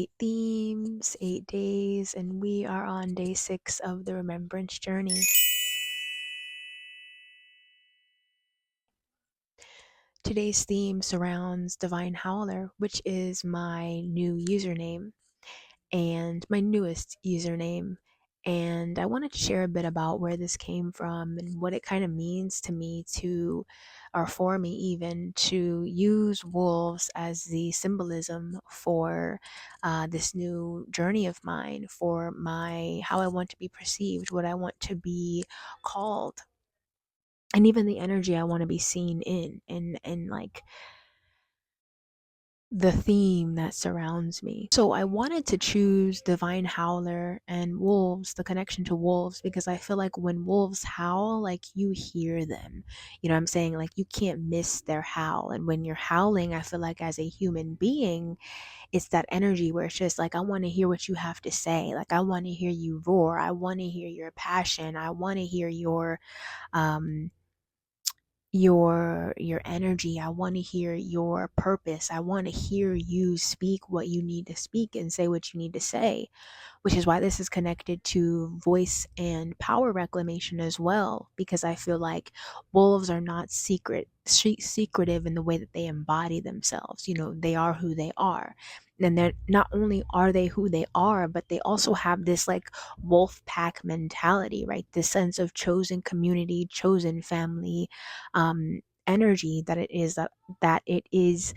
Eight themes, 8 days, and we are on day 6 of the Remembrance journey. Today's theme surrounds Divine Howler, which is my new username and my newest username. And I wanted to share a bit about where this came from and what it kind of means to me or for me even, to use wolves as the symbolism for this new journey of mine, for how I want to be perceived, what I want to be called, and even the energy I want to be seen in, and like the theme that surrounds me. So I wanted to choose Divine Howler and wolves, the connection to wolves, because I feel like when wolves howl, like you hear them. You know what I'm saying? Like you can't miss their howl. And when you're howling, I feel like as a human being, it's that energy where it's just like, I want to hear what you have to say. Like I want to hear you roar. I want to hear your passion. I want to hear um your energy. I want to hear your purpose. I want to hear you speak what you need to speak and say what you need to say, which is why this is connected to voice and power reclamation as well, because I feel like wolves are not secretive in the way that they embody themselves. They are who they are. And they're not only are they who they are, but they also have this like wolf pack mentality, right? This sense of chosen community, chosen family, energy, that it is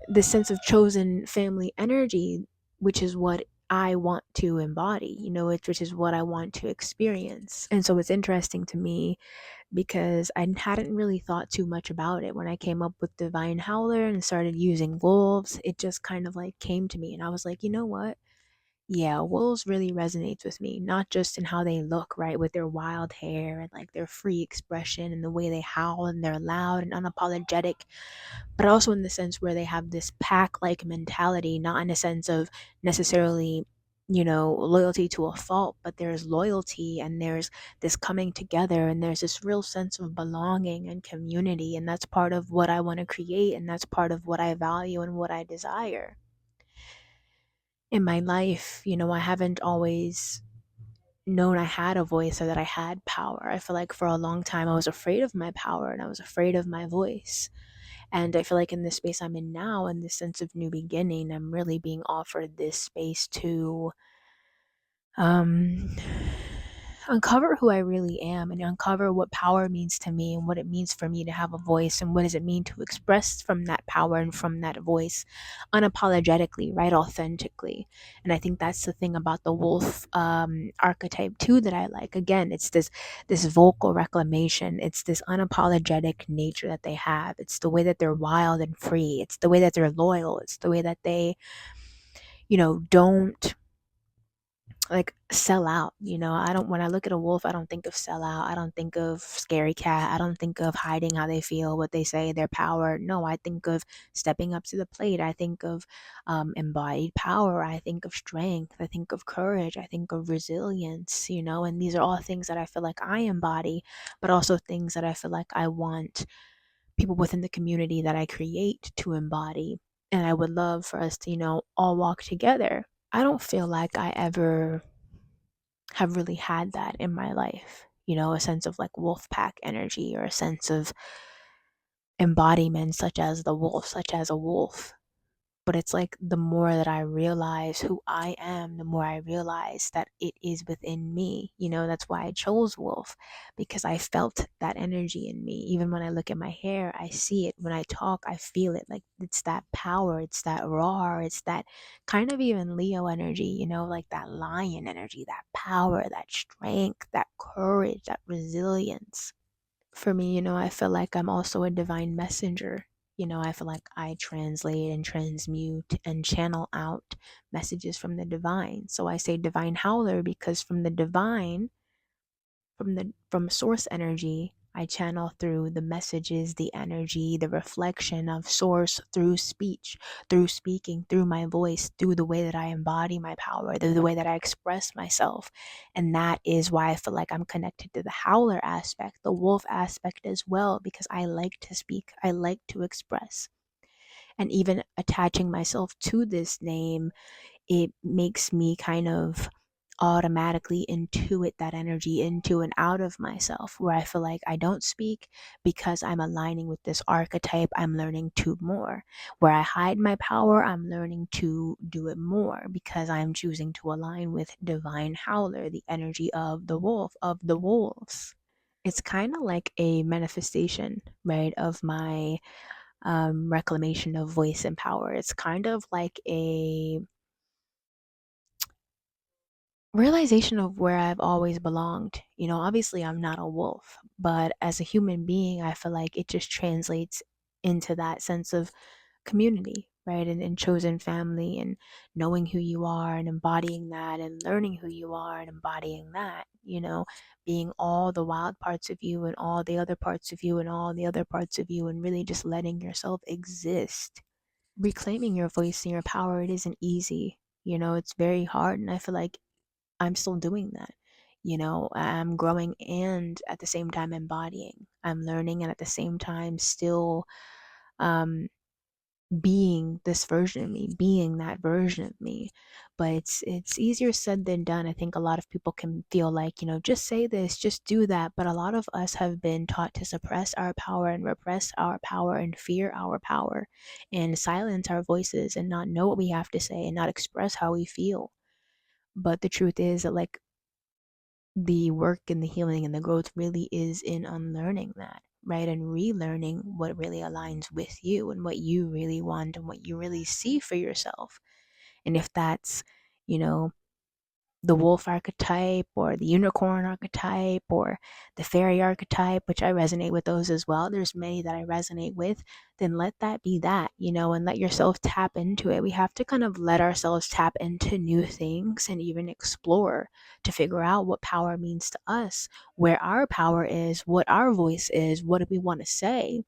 this sense of chosen family energy, which is what I want to embody, which is what I want to experience. And so it's interesting to me because I hadn't really thought too much about it. When I came up with Divine Howler and started using wolves, it just kind of like came to me. And I was like, you know what? Yeah, wolves really resonates with me, not just in how they look, right, with their wild hair and like their free expression and the way they howl and they're loud and unapologetic, but also in the sense where they have this pack like mentality, not in a sense of necessarily, loyalty to a fault, but there's loyalty and there's this coming together and there's this real sense of belonging and community. And that's part of what I want to create, and that's part of what I value and what I desire. In my life, I haven't always known I had a voice or that I had power. I feel like for a long time I was afraid of my power and I was afraid of my voice. And I feel like in this space I'm in now, in this sense of new beginning, I'm really being offered this space to um uncover who I really am and uncover what power means to me and what it means for me to have a voice and what does it mean to express from that power and from that voice unapologetically, right, authentically. And I think that's the thing about the wolf archetype too that I like. Again, it's this vocal reclamation, it's this unapologetic nature that they have, it's the way that they're wild and free, it's the way that they're loyal, it's the way that they don't like sell out. I don't, when I look at a wolf, I don't think of sell out, I don't think of scary cat, I don't think of hiding how they feel, what they say, their power. No, I think of stepping up to the plate. I think of embodied power. I think of strength. I think of courage. I think of resilience. And these are all things that I feel like I embody, but also things that I feel like I want people within the community that I create to embody. And I would love for us to all walk together. I don't feel like I ever have really had that in my life, a sense of like wolf pack energy or a sense of embodiment, such as the wolf, such as a wolf. But it's like the more that I realize who I am, the more I realize that it is within me. That's why I chose wolf, because I felt that energy in me. Even when I look at my hair, I see it. When I talk, I feel it. Like it's that power, it's that roar, it's that kind of even Leo energy, like that lion energy, that power, that strength, that courage, that resilience. For me, I feel like I'm also a divine messenger. I feel like I translate and transmute and channel out messages from the divine. So I say divine howler because from the divine, from source energy, I channel through the messages, the energy, the reflection of source through speech, through speaking, through my voice, through the way that I embody my power, through the way that I express myself. And that is why I feel like I'm connected to the howler aspect, the wolf aspect as well, because I like to speak, I like to express. And even attaching myself to this name, it makes me kind of automatically intuit that energy into and out of myself, where I feel like I don't speak because I'm aligning with this archetype. I'm learning to more. Where I hide my power, I'm learning to do it more because I'm choosing to align with divine howler, the energy of the wolf, of the wolves. It's kind of like a manifestation, right, of my reclamation of voice and power. It's kind of like a realization of where I've always belonged. Obviously, I'm not a wolf, but as a human being, I feel like it just translates into that sense of community, right? And chosen family, and knowing who you are and embodying that, and learning who you are and embodying that, being all the wild parts of you and all the other parts of you and all the other parts of you, and really just letting yourself exist. Reclaiming your voice and your power, it isn't easy. It's very hard. And I feel like I'm still doing that. I'm growing and at the same time embodying. I'm learning and at the same time still um, being this version of me, being that version of me. But it's easier said than done. I think a lot of people can feel like, just say this, just do that. But a lot of us have been taught to suppress our power and repress our power and fear our power and silence our voices and not know what we have to say and not express how we feel. But the truth is that, like, the work and the healing and the growth really is in unlearning that, right? And relearning what really aligns with you and what you really want and what you really see for yourself. And if that's, you know, the wolf archetype or the unicorn archetype or the fairy archetype, which I resonate with those as well. There's many that I resonate with. Then let that be that, and let yourself tap into it. We have to kind of let ourselves tap into new things and even explore to figure out what power means to us, where our power is, what our voice is, what do we want to say,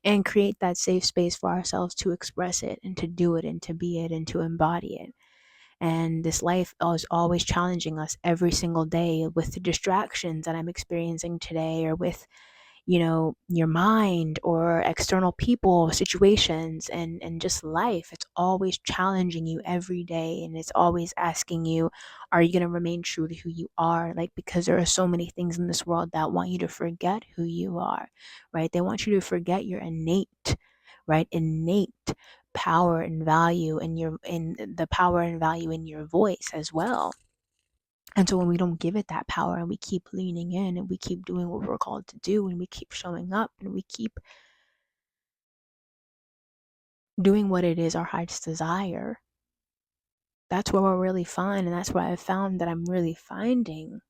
and create that safe space for ourselves to express it and to do it and to be it and to embody it. And this life is always challenging us every single day with the distractions that I'm experiencing today, or with, your mind or external people, situations, and just life. It's always challenging you every day. And it's always asking you, are you going to remain true to who you are? Like, because there are so many things in this world that want you to forget who you are, right? They want you to forget your innate, right? Innate power and value in the power and value in your voice as well. And so when we don't give it that power and we keep leaning in and we keep doing what we're called to do and we keep showing up and we keep doing what it is our heart's desire, that's where we're really fun. And that's where I've found that I'm really finding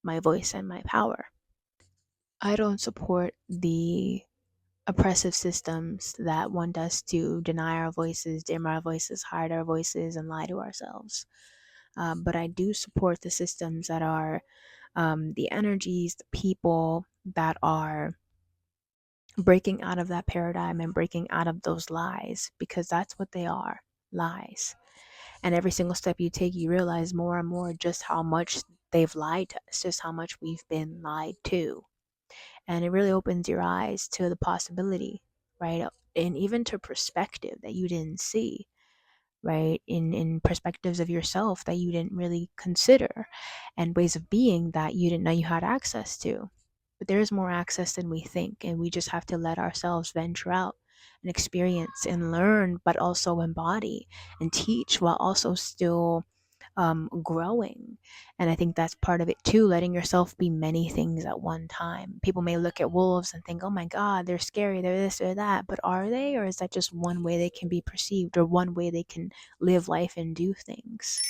my voice and my power. I don't support the oppressive systems that want us to deny our voices, dim our voices, hide our voices, and lie to ourselves. But I do support the systems that are the energies, the people that are breaking out of that paradigm and breaking out of those lies, because that's what they are, lies. And every single step you take, you realize more and more just how much they've lied to us, just how much we've been lied to. And it really opens your eyes to the possibility, right? And even to perspective that you didn't see, right? In perspectives of yourself that you didn't really consider, and ways of being that you didn't know you had access to. But there is more access than we think, and we just have to let ourselves venture out and experience and learn, but also embody and teach, while also still growing. And I think that's part of it too, letting yourself be many things at one time. People may look at wolves and think, oh my God, they're scary, they're this or that. But are they? Or is that just one way they can be perceived, or one way they can live life and do things?